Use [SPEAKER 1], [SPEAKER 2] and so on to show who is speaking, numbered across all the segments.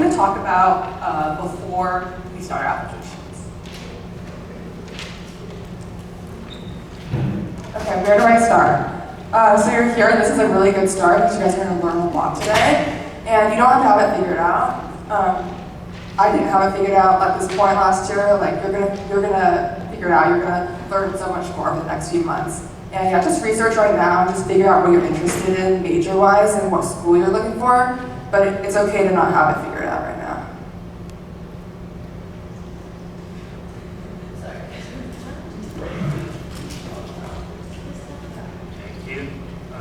[SPEAKER 1] going to talk about before we start our applications. Okay, where do I start? So you're here, and this is a really good start because you guys are going to learn a lot today. And you don't have to have it figured out. I didn't have it figured out at this point last year. Like you're gonna figure it out. You're gonna learn so much more over the next few months. And yeah, just research right now and just figure out what you're interested in major-wise and what school you're looking for. But it's okay to not have it figured out right now.
[SPEAKER 2] Thank you.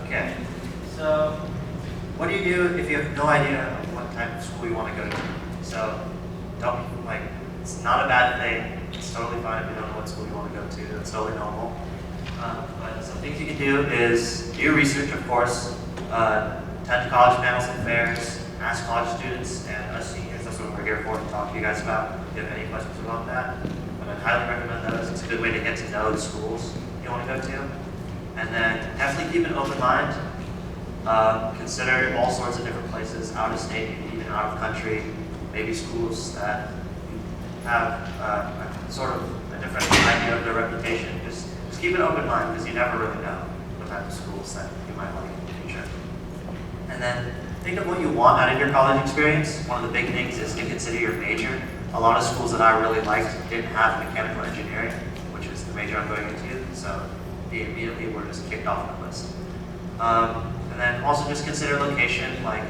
[SPEAKER 2] Okay. So, what do you do if you have no idea what type of school you want to go to? So, it's not a bad thing. It's totally fine if you don't know what school you want to go to. That's totally normal. But some things you can do is do your research, of course, attend college panels and fairs, ask college students and us seniors. That's what we're here for, to talk to you guys about. If you have any questions about that, but I highly recommend those. It's a good way to get to know the schools you want to go to. And then definitely keep an open mind. Consider all sorts of different places, out of state, even out of country, maybe schools that have sort of a different idea of their reputation. Just keep an open mind because you never really know what type of schools that you might like in the future. And then think of what you want out of your college experience. One of the big things is to consider your major. A lot of schools that I really liked didn't have mechanical engineering, which is the major I'm going into, so they immediately were just kicked off the list. And then also just consider location, like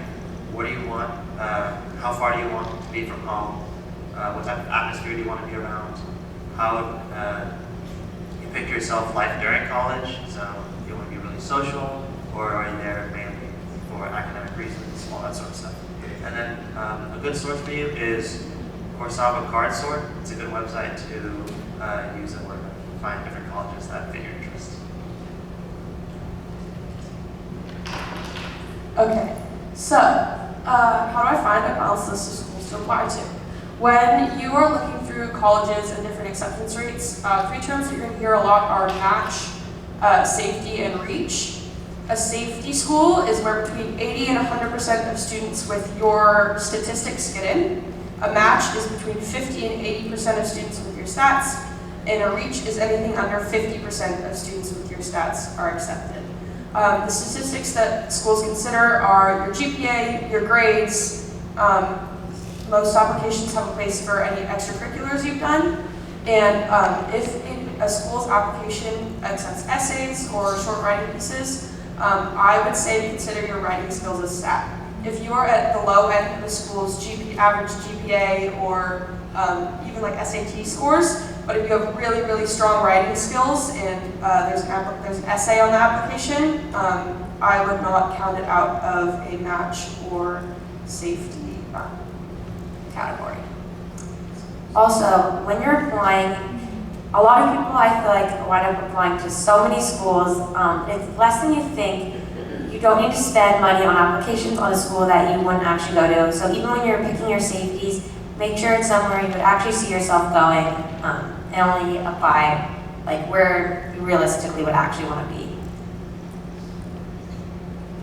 [SPEAKER 2] what do you want, how far do you want to be from home, what type of atmosphere do you want to be around, how you picture yourself life during college, so do you want to be really social, or are you there mainly for academic reasons, all that sort of stuff. And then a good source for you is Coursava Card Sort. It's a good website to use and find different colleges that fit your interests.
[SPEAKER 1] Okay, so how do I find a balanced list of schools to apply to? When you are looking through colleges and different acceptance rates, three terms that you're going to hear a lot are match, safety, and reach. A safety school is where between 80 and 100% of students with your statistics get in. A match is between 50 and 80% of students with your stats. And a reach is anything under 50% of students with your stats are accepted. The statistics that schools consider are your GPA, your grades. Most applications have a place for any extracurriculars you've done. And if a school's application accepts essays or short writing pieces, I would say consider your writing skills a stat. If you are at the low end of the school's average GPA or even like SAT scores, but if you have really, really strong writing skills and there's an essay on the application, I would not count it out of a match or safety category.
[SPEAKER 3] Also, when you're applying, a lot of people, I feel like, wind up applying to so many schools. It's less than you think. You don't need to spend money on applications on a school that you wouldn't actually go to. So even when you're picking your safeties, make sure it's somewhere you would actually see yourself going, and only apply like where you realistically would actually want to be.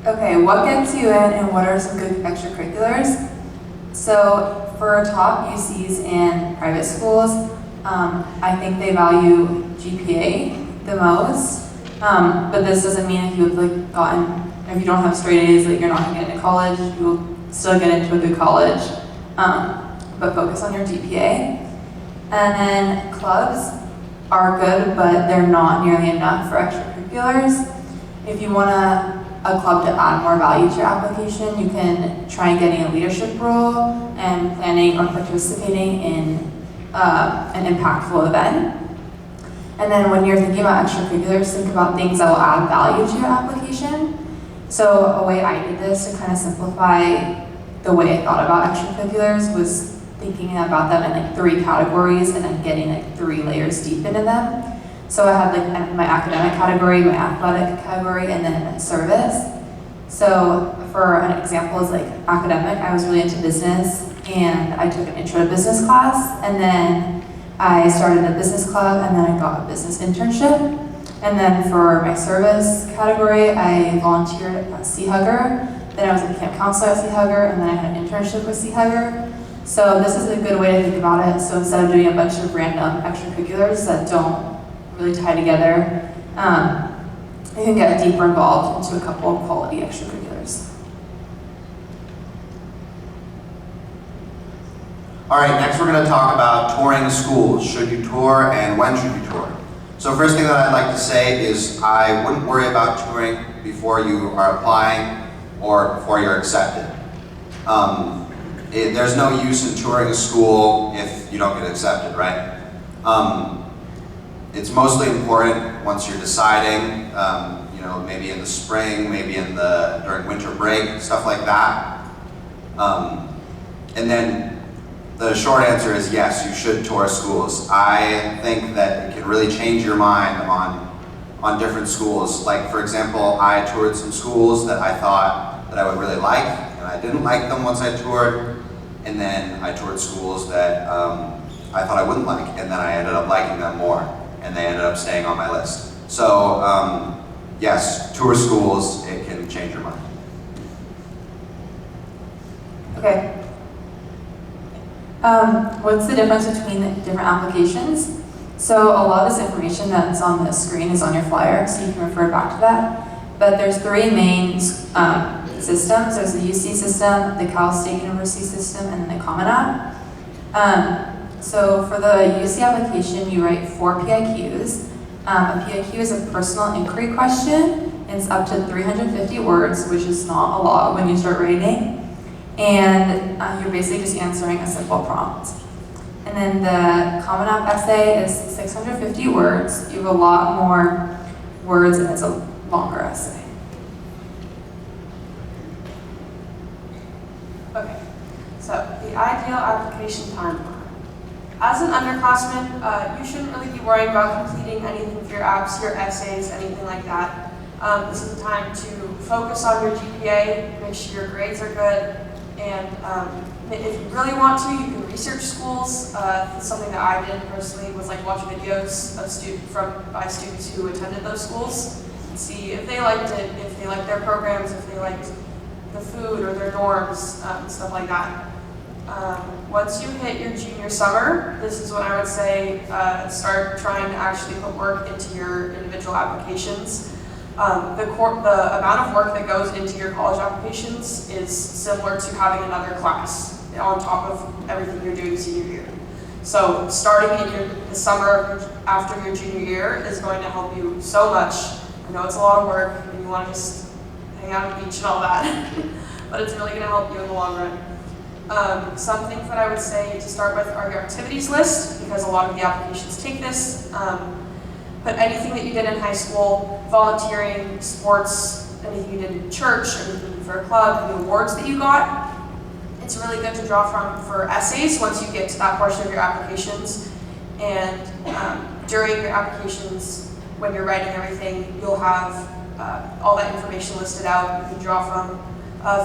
[SPEAKER 4] Okay, what gets you in and what are some good extracurriculars? So for top UCs and private schools, I think they value GPA the most, but this doesn't mean if you've if you don't have straight A's that you're not going to get into college. You will still get into a good college, but focus on your GPA. And then clubs are good, but they're not nearly enough for extracurriculars. If you want a club to add more value to your application, you can try getting a leadership role and planning or participating in an impactful event. And then when you're thinking about extracurriculars, think about things that will add value to your application. So a way I did this to kind of simplify the way I thought about extracurriculars was thinking about them in like 3 categories and then getting like 3 layers deep into them. So I had like my academic category, my athletic category, and then service. So for an example is like academic, I was really into business and I took an intro to business class, and then I started a business club, and then I got a business internship. And then for my service category, I volunteered at Sea Hugger. Then I was a camp counselor at Sea Hugger, and then I had an internship with Sea Hugger. So this is a good way to think about it. So instead of doing a bunch of random extracurriculars that don't really tie together, you can get deeper involved into a couple of quality extracurriculars.
[SPEAKER 5] All right, next we're going to talk about touring schools. Should you tour and when should you tour? So first thing that I'd like to say is I wouldn't worry about touring before you are applying or before you're accepted. There's no use in touring a school if you don't get accepted, right? It's mostly important once you're deciding, you know, maybe in the spring, maybe during winter break, stuff like that. And then the short answer is yes, you should tour schools. I think that it can really change your mind on different schools. Like, for example, I toured some schools that I thought that I would really like, and I didn't like them once I toured. And then I toured schools that I thought I wouldn't like, and then I ended up liking them more, and they ended up staying on my list. So, yes, tour schools, it can change your mind.
[SPEAKER 4] Okay. What's the difference between the different applications? So a lot of this information that's on the screen is on your flyer, so you can refer back to that. But there's three main systems. There's the UC system, the Cal State University system, and then the Common App. So for the UC application, you write 4 PIQs. A PIQ is a personal inquiry question. It's up to 350 words, which is not a lot when you start writing. And you're basically just answering a simple prompt. And then the Common App essay is 650 words. You have a lot more words and it's a longer essay.
[SPEAKER 1] Okay, so the ideal application timeline. As an underclassman, you shouldn't really be worrying about completing anything with your apps, your essays, anything like that. This is the time to focus on your GPA, make sure your grades are good, and if you really want to, you can research schools. Something that I did personally was like watch videos of by students who attended those schools, and see if they liked it, if they liked their programs, if they liked the food or their norms, stuff like that. Once you hit your junior summer, this is when I would say start trying to actually put work into your individual applications. The amount of work that goes into your college applications is similar to having another class on top of everything you're doing senior year. So starting in the summer after your junior year is going to help you so much. I know it's a lot of work and you want to just hang out on the beach and all that, but it's really going to help you in the long run. Some things that I would say to start with are your activities list, because a lot of the applications take this. But anything that you did in high school, volunteering, sports, anything you did in church, anything for a club, the awards that you got, it's really good to draw from for essays once you get to that portion of your applications. And during your applications, when you're writing everything, you'll have all that information listed out. You can draw from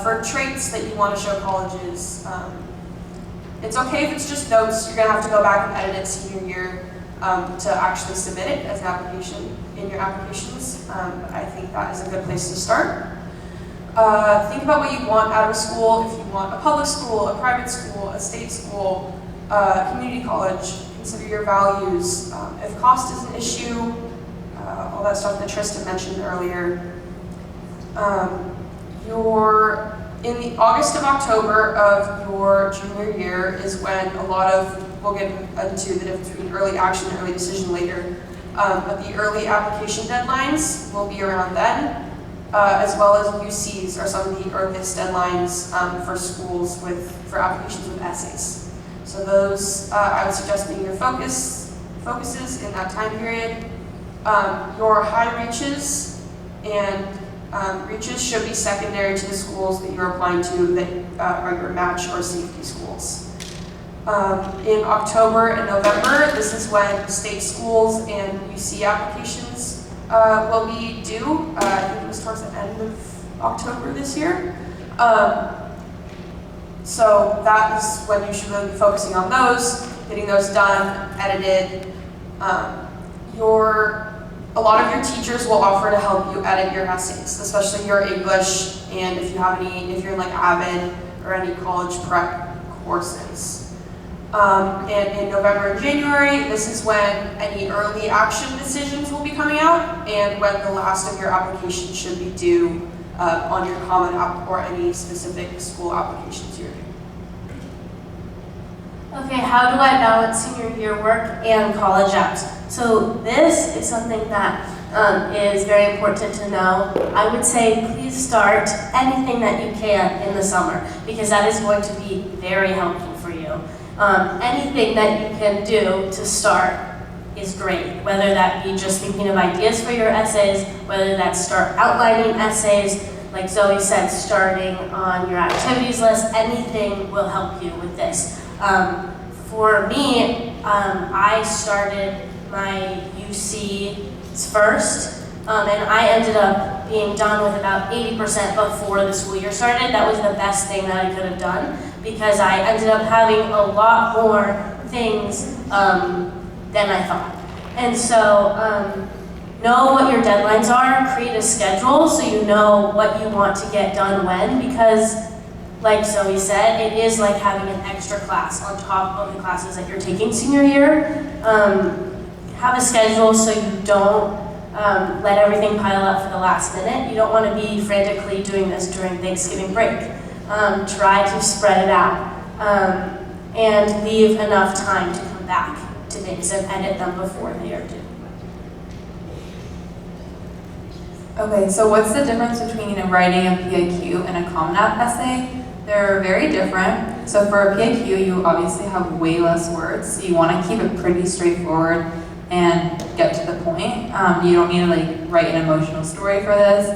[SPEAKER 1] for traits that you want to show colleges. It's okay if it's just notes. You're going to have to go back and edit it senior year to actually submit it as an application in your applications. But I think that is a good place to start. Think about what you want out of school. If you want a public school, a private school, a state school, community college, consider your values. If cost is an issue, all that stuff that Tristan mentioned earlier. In the August of October of your junior year is when a lot of, we'll get into the difference between early action and early decision later, but the early application deadlines will be around then, as well as UCs are some of the earliest deadlines for schools for applications with essays. So those, I would suggest being your focuses in that time period. Your high reaches and reaches should be secondary to the schools that you're applying to that are your match or safety schools. In October and November, this is when state schools and UC applications will be due. I think it was towards the end of October this year. So that is when you should really be focusing on those, getting those done, edited. A lot of your teachers will offer to help you edit your essays, especially your English, and if you're in like Avid or any college prep courses. And in November and January, this is when any early action decisions will be coming out and when the last of your application should be due on your Common App or any specific school applications you're doing.
[SPEAKER 6] Okay, how do I balance senior year work and college apps? So this is something that is very important to know. I would say please start anything that you can in the summer because that is going to be very helpful for you. Anything that you can do to start is great, whether that be just thinking of ideas for your essays, whether that's start outlining essays, like Zoe said, starting on your activities list, anything will help you with this. For me, I started my UCs first, and I ended up being done with about 80% before the school year started. That was the best thing that I could have done because I ended up having a lot more things than I thought. And so, know what your deadlines are, create a schedule so you know what you want to get done when, because like Zoe said, it is like having an extra class on top of the classes that you're taking senior year. Have a schedule so you don't let everything pile up for the last minute. You don't want to be frantically doing this during Thanksgiving break. Try to spread it out and leave enough time to come back to things and edit them before they are due.
[SPEAKER 4] Okay, so what's the difference between writing a PIQ and a Common App essay? They're very different. So for a PIQ, you obviously have way less words. So you want to keep it pretty straightforward and get to the point. You don't need to like write an emotional story for this.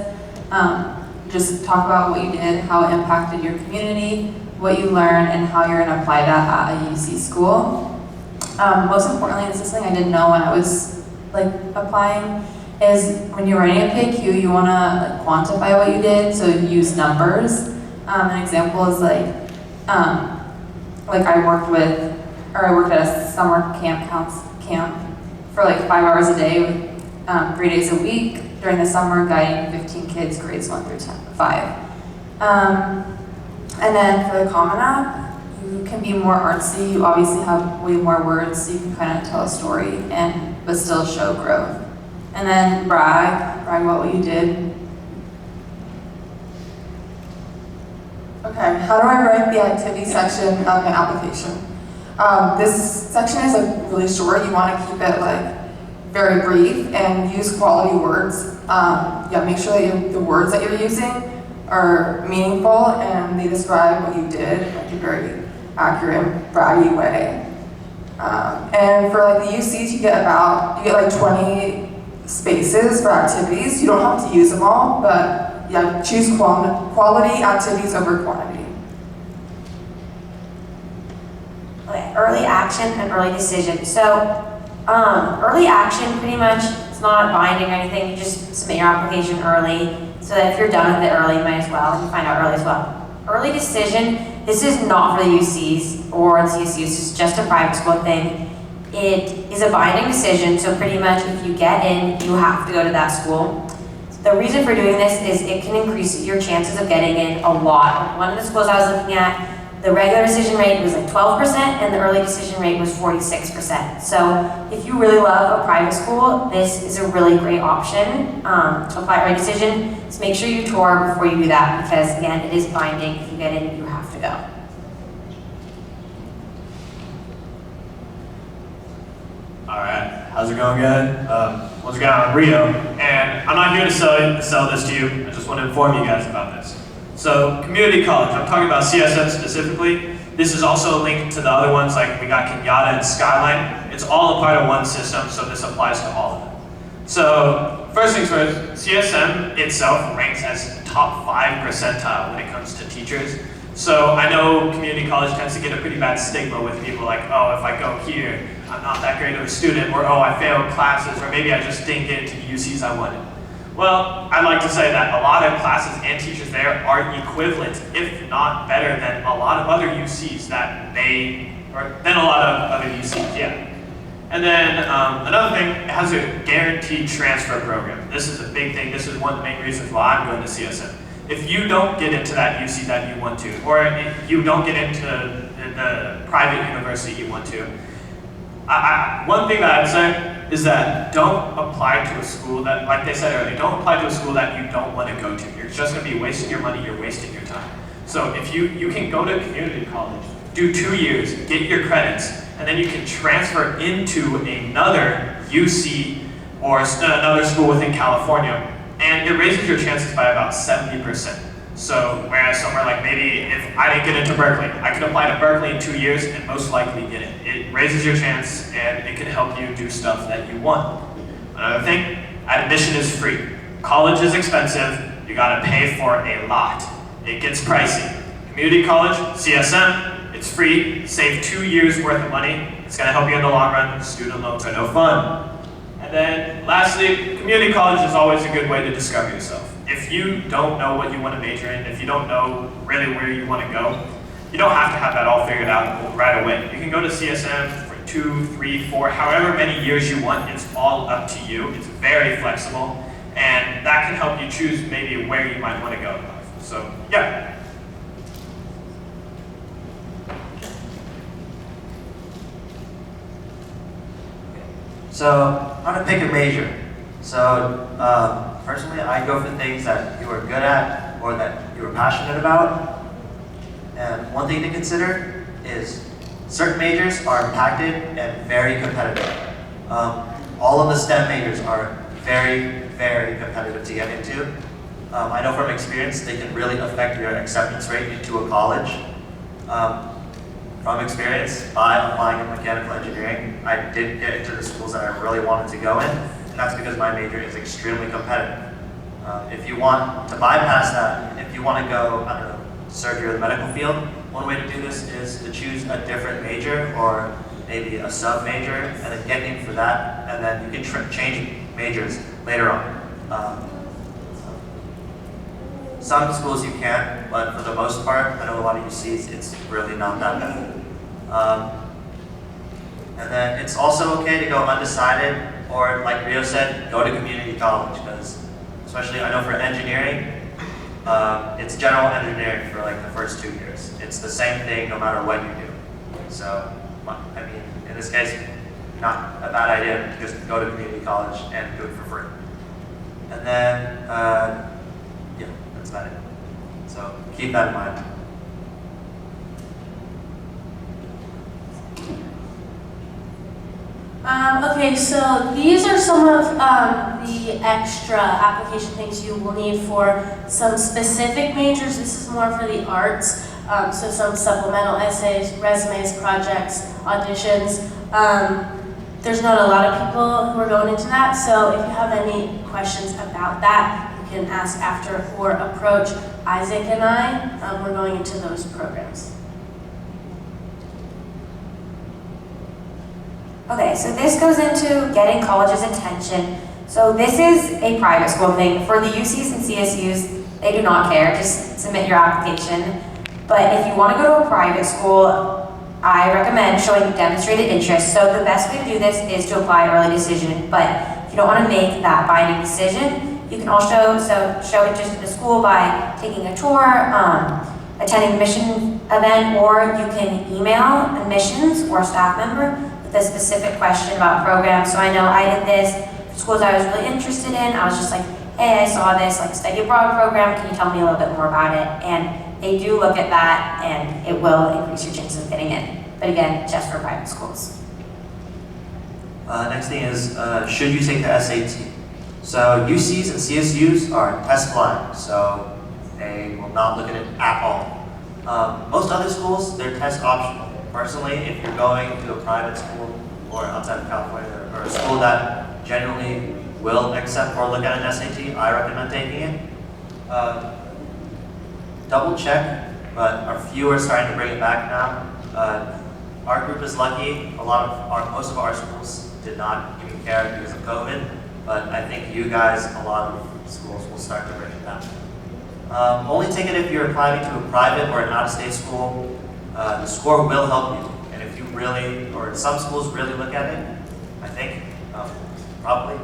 [SPEAKER 4] Just talk about what you did, how it impacted your community, what you learned, and how you're going to apply that at a UC school. Most importantly, this is something I didn't know when I was like applying, is when you're writing a PIQ, you want to quantify what you did, so use numbers. An example is like I worked at a summer camp for like 5 hours a day, 3 days a week during the summer, guiding 15 kids, grades 1 through 5. And then for the Common App, you can be more artsy. You obviously have way more words, so you can kind of tell a story but still show growth. And then brag about what you did.
[SPEAKER 7] Okay, how do I write the activity section of my application? This section is like really short. You want to keep it like very brief and use quality words. Make sure that the words that you're using are meaningful and they describe what you did in like a very accurate, braggy way. And for like the UCs, you get like 20 spaces for activities. You don't have to use them all, but yeah, choose quality activities over quantity.
[SPEAKER 3] Okay, early action and early decision. So, early action, pretty much, it's not binding or anything. You just submit your application early, so that if you're done with it early, you might as well. You find out early as well. Early decision, this is not for the UCs or the CSUs. It's just a private school thing. It is a binding decision, so pretty much if you get in, you have to go to that school. The reason for doing this is it can increase your chances of getting in a lot. One of the schools I was looking at, the regular decision rate was like 12% and the early decision rate was 46%. So if you really love a private school, this is a really great option to apply early decision. Just make sure you tour before you do that because again, it is binding. If you get in, you have to go.
[SPEAKER 8] Alright, how's it going, guys? Once again, I'm Rio, and I'm not here to sell this to you. I just want to inform you guys about this. So, community college, I'm talking about CSM specifically. This is also linked to the other ones, like we got Kenyatta and Skyline. It's all a part of one system, so this applies to all of them. So, first things first, CSM itself ranks as top 5 percentile when it comes to teachers. So I know community college tends to get a pretty bad stigma with people like, oh, if I go here, I'm not that great of a student, or oh, I failed classes, or maybe I just didn't get into the UCs I wanted. Well, I'd like to say that a lot of classes and teachers there are equivalent, if not better than a lot of other UCs than a lot of other UCs, yeah. And then another thing, it has a guaranteed transfer program. This is a big thing. This is one of the main reasons why I'm going to CSM. if you don't get into that UC that you want to, or if you don't get into the private university you want to, one thing that I'd say is that don't apply to a school that, like they said earlier, don't apply to a school that you don't want to go to. You're just going to be wasting your money, you're wasting your time. So if you can go to community college, do 2 years, get your credits, and then you can transfer into another UC or another school within California, and it raises your chances by about 70%. So whereas somewhere like maybe if I didn't get into Berkeley, I could apply to Berkeley in 2 years and most likely get it. It raises your chance and it can help you do stuff that you want. Another thing, admission is free. College is expensive, you gotta pay for a lot. It gets pricey. Community college, CSM, it's free, save 2 years worth of money. It's gonna help you in the long run. Student loans are no fun. And then lastly, community college is always a good way to discover yourself. If you don't know what you want to major in, if you don't know really where you want to go, you don't have to have that all figured out right away. You can go to CSM for 2, 3, 4, however many years you want. It's all up to you. It's very flexible, and that can help you choose maybe where you might want to go in life. So, yeah.
[SPEAKER 2] So, how to pick a major. So, personally, I go for things that you are good at or that you are passionate about. And one thing to consider is certain majors are impacted and very competitive. All of the STEM majors are very, very competitive to get into. I know from experience they can really affect your acceptance rate into a college. From experience, by applying in mechanical engineering, I didn't get into the schools that I really wanted to go in, and that's because my major is extremely competitive. If you want to bypass that, if you want to go, I don't know, surgery or the medical field, one way to do this is to choose a different major or maybe a sub-major and then get in for that, and then you can change majors later on. Some schools you can, but for the most part, I know a lot of UCs, it's really not that bad. And then it's also okay to go undecided, or like Rio said, go to community college, because especially I know for engineering, it's general engineering for like the first 2 years. It's the same thing no matter what you do. So, I mean, in this case, not a bad idea to just go to community college and do it for free. And then, yeah, that's about it. So keep that in mind.
[SPEAKER 6] Okay, so these are some of the extra application things you will need for some specific majors. This is more for the arts, so some supplemental essays, resumes, projects, auditions. There's not a lot of people who are going into that, so if you have any questions about that, you can ask after or approach Isaac and I. We're going into those programs.
[SPEAKER 3] Okay, so this goes into getting college's attention. So this is a private school thing. For the UCs and CSUs, they do not care, just submit your application. But if you want to go to a private school, I recommend showing demonstrated interest. So the best way to do this is to apply early decision. But if you don't want to make that binding decision, you can also show interest in the school by taking a tour, attending a mission event, or you can email admissions or a staff member with a specific question about programs. So I know I did this for schools I was really interested in. I was just like, hey, I saw this like study abroad program. Can you tell me a little bit more about it? And they do look at that, and it will increase your chances of getting in. But again, just for private schools.
[SPEAKER 2] Next thing is, should you take the SAT? So UCs and CSUs are test blind, so they will not look at it at all. Most other schools, they're test optional. Personally, if you're going to a private school or outside of California, or a school that generally will accept or look at an SAT, I recommend taking it. Double check, but a few are starting to bring it back now. Our group is lucky. Most of our schools did not even care because of COVID, but I think you guys, a lot of schools will start to bring it back. Only take it if you're applying to a private or an out-of-state school. The score will help you, and if you really, or some schools really look at it, I think, probably,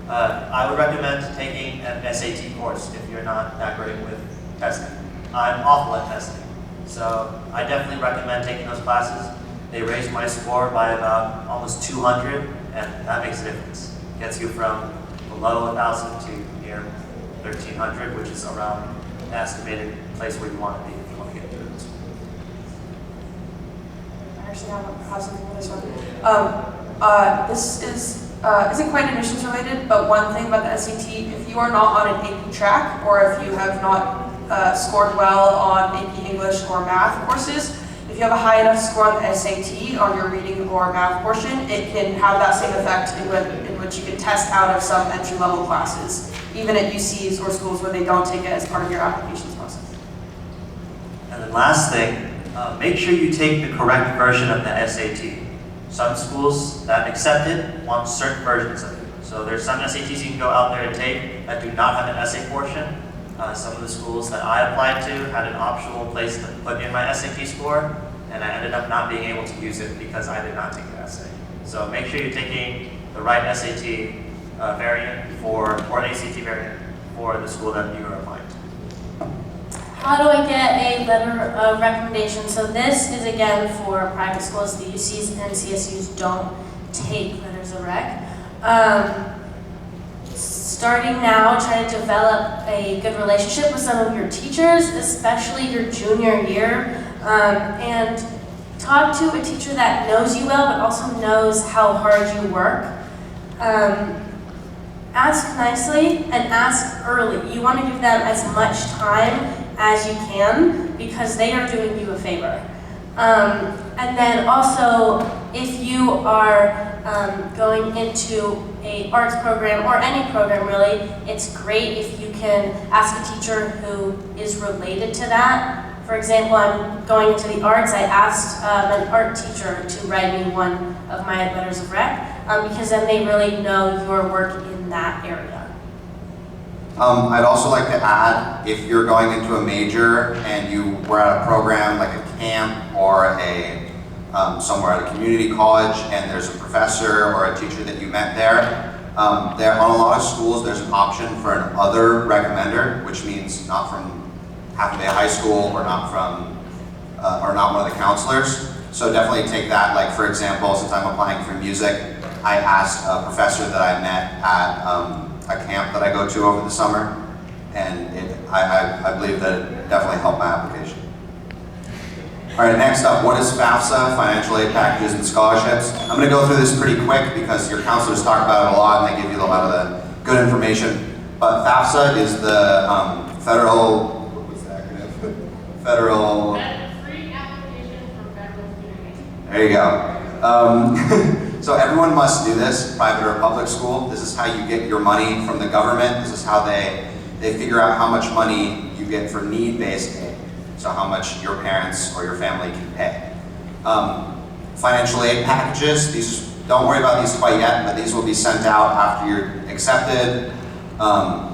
[SPEAKER 2] I would recommend taking an SAT course if you're not that great with testing. I'm awful at testing. So I definitely recommend taking those classes. They raised my score by about almost 200, and that makes a difference. Gets you from below 1,000 to near 1,300, which is around the estimated place where you want to be if you want to get through it.
[SPEAKER 1] I actually have something for this one. This isn't quite admissions related, but one thing about the SAT, if you are not on an AP track, or if you have not scored well on AP English or math courses, if you have a high enough score on the SAT on your reading or math portion, it can have that same effect in which you can test out of some entry-level classes, even at UCs or schools where they don't take it as part of your applications process.
[SPEAKER 2] And then last thing, make sure you take the correct version of the SAT. Some schools that accept it want certain versions of it. So there's some SATs you can go out there and take that do not have an essay portion. Some of the schools that I applied to had an optional place to put in my SAT score, and I ended up not being able to use it because I did not take the essay. So make sure you're taking the right SAT variant or ACT variant for the school that you are applying to.
[SPEAKER 6] How do I get a letter of recommendation? So this is again for private schools. The UCs and CSUs don't take letters of rec. Starting now, try to develop a good relationship with some of your teachers, especially your junior year, and talk to a teacher that knows you well, but also knows how hard you work. Ask nicely and ask early. You want to give them as much time as you can because they are doing you a favor. And then also, if you are going into an arts program or any program really, it's great if you can ask a teacher who is related to that. For example, I'm going into the arts. I asked an art teacher to write me one of my letters of rec because then they really know your work in that area.
[SPEAKER 5] I'd also like to add, if you're going into a major and you were at a program like a camp or a somewhere at a community college and there's a professor or a teacher that you met there, on a lot of schools there's an option for an other recommender, which means not from Half a Day High School or not from or not one of the counselors. So definitely take that. Like for example, since I'm applying for music, I asked a professor that I met at a camp that I go to over the summer, and I believe that it definitely helped my application. All right, next up, what is FAFSA, financial aid packages and scholarships? I'm going to go through this pretty quick because your counselors talk about it a lot and they give you a lot of the good information. But FAFSA is the federal, what's the acronym? Federal...
[SPEAKER 1] Free application for federal student aid.
[SPEAKER 5] There you go. So everyone must do this, private or public school. This is how you get your money from the government. This is how they figure out how much money you get for need-based aid. So how much your parents or your family can pay. Financial aid packages, don't worry about these quite yet, but these will be sent out after you're accepted.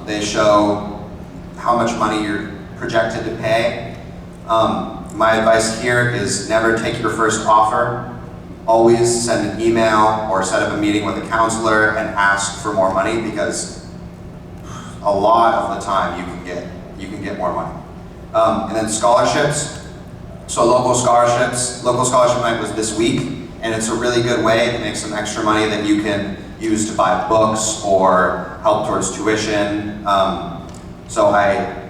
[SPEAKER 5] They show how much money you're projected to pay. My advice here is never take your first offer. Always send an email or set up a meeting with a counselor and ask for more money, because a lot of the time you can get more money. And then scholarships. So local scholarship night was this week, and it's a really good way to make some extra money that you can use to buy books or help towards tuition. So I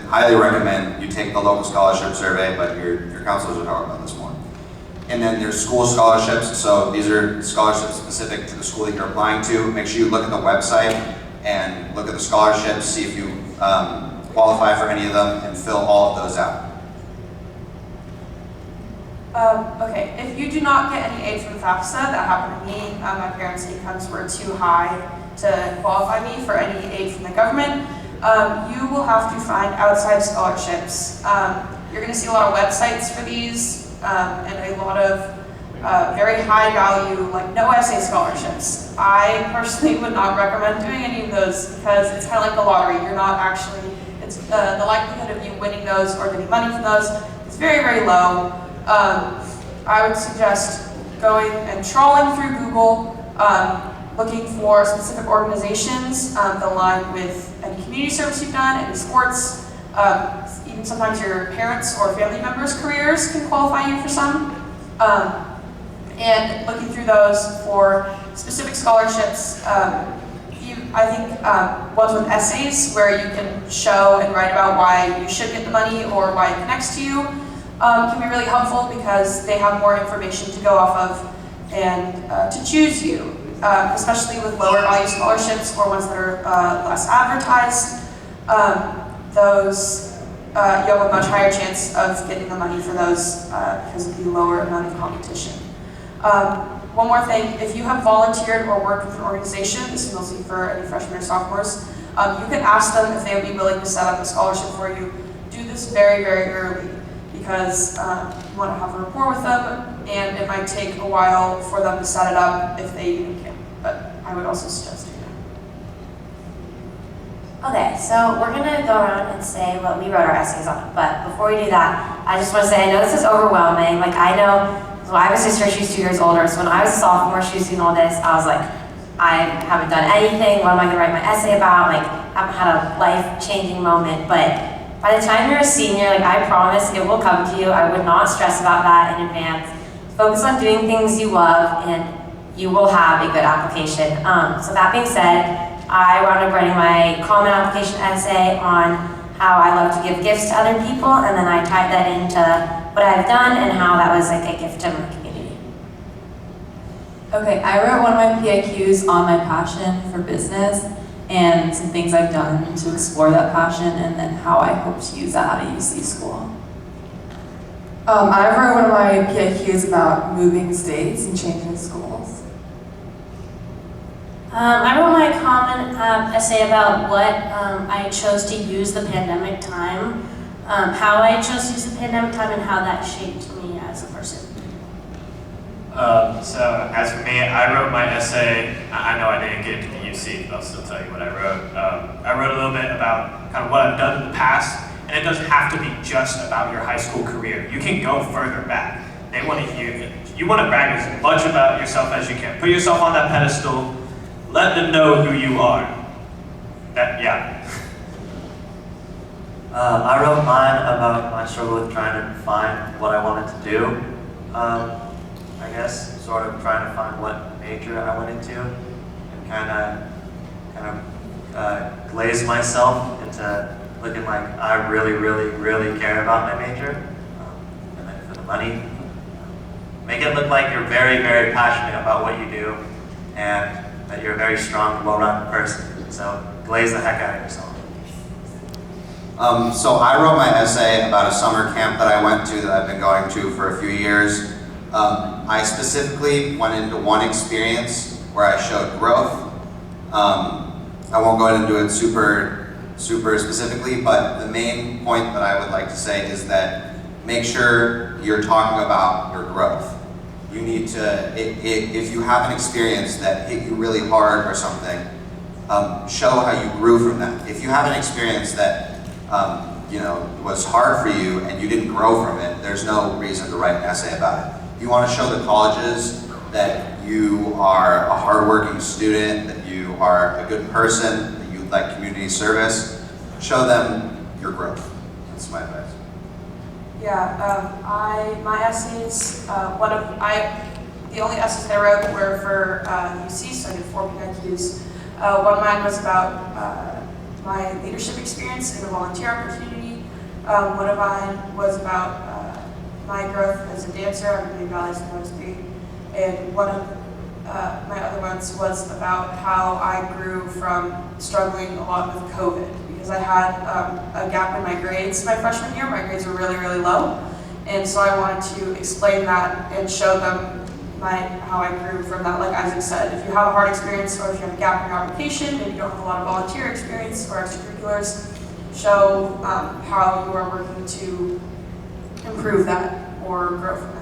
[SPEAKER 5] highly recommend you take the local scholarship survey, but your counselors will talk about this more. And then there's school scholarships. So these are scholarships specific to the school that you're applying to. Make sure you look at the website and look at the scholarships, see if you qualify for any of them, and fill all of those out.
[SPEAKER 1] Okay, if you do not get any aid from FAFSA, that happened to me. My parents' incomes were too high to qualify me for any aid from the government. You will have to find outside scholarships. You're going to see a lot of websites for these, and a lot of very high value, like no essay scholarships. I personally would not recommend doing any of those because it's kind of like the lottery. You're not actually, the likelihood of you winning those or getting money from those is very, very low. I would suggest going and trawling through Google, looking for specific organizations that align with any community service you've done, any sports, Even sometimes your parents or family members' careers can qualify you for some. And looking through those for specific scholarships, I think ones with essays where you can show and write about why you should get the money or why it connects to you can be really helpful because they have more information to go off of and to choose you, especially with lower value scholarships or ones that are less advertised. Those you have a much higher chance of getting the money for those because of the lower amount of competition. One more thing, if you have volunteered or worked with an organization, this is mostly for any freshmen or sophomores, you can ask them if they would be willing to set up a scholarship for you. Do this very, very early because you want to have a rapport with them and it might take a while for them to set it up if they even can. But I would also suggest doing that.
[SPEAKER 3] Okay, so we're gonna go around and say what we wrote our essays on, but before we do that, I just want to say I know this is overwhelming. Like I know, so I have a sister, she's 2 years older, so when I was a sophomore, she was doing all this, I was like, I haven't done anything, what am I gonna write my essay about? Like, I haven't had a life-changing moment, but by the time you're a senior, like I promise it will come to you. I would not stress about that in advance. Focus on doing things you love and you will have a good application. So that being said, I wound up writing my common application essay on how I love to give gifts to other people, and then I tied that into what I've done and how that was like a gift to my community.
[SPEAKER 4] Okay, I wrote one of my PIQs on my passion for business and some things I've done to explore that passion and then how I hope to use that at a UC school.
[SPEAKER 7] I wrote one of my PIQs about moving states and changing schools.
[SPEAKER 6] I wrote my common essay about what I chose to use the pandemic time, how I chose to use the pandemic time, and how that shaped me as a person.
[SPEAKER 8] So as for me, I wrote my essay. I know I didn't get into the UC, but I'll still tell you what I wrote. I wrote a little bit about kind of what I've done in the past, and it doesn't have to be just about your high school career. You can go further back. They want to hear, you want to brag as much about yourself as you can. Put yourself on that pedestal. Let them know who you are. Yeah.
[SPEAKER 2] I wrote mine about my struggle with trying to find what I wanted to do. I guess sort of trying to find what major I went into, and kind of glaze myself into looking like I really, really, really care about my major. And then for the money, make it look like you're very, very passionate about what you do, and that you're a very strong, well-rounded person. So glaze the heck out of yourself.
[SPEAKER 5] So I wrote my essay about a summer camp that I went to that I've been going to for a few years. I specifically went into one experience where I showed growth. I won't go into it super specifically, but the main point that I would like to say is that make sure you're talking about your growth. You need to, if you have an experience that hit you really hard or something, show how you grew from that. If you have an experience that was hard for you and you didn't grow from it, there's no reason to write an essay about it. You want to show the colleges that you are a hardworking student, that you are a good person, that you like community service. Show them your growth. That's my advice.
[SPEAKER 1] Yeah, my essays, the only essays that I wrote were for UC, so I did 4 PIQs. One of mine was about my leadership experience in a volunteer opportunity. One of mine was about my growth as a dancer. I'm doing ballet since I was 3. And one of my other ones was about how I grew from struggling a lot with COVID. Because I had a gap in my grades my freshman year. My grades were really, really low. And so I wanted to explain that and show them how I grew from that. Like Isaac said, if you have a hard experience or if you have a gap in your application, maybe you don't have a lot of volunteer experience or extracurriculars, show how you are working to improve that or grow from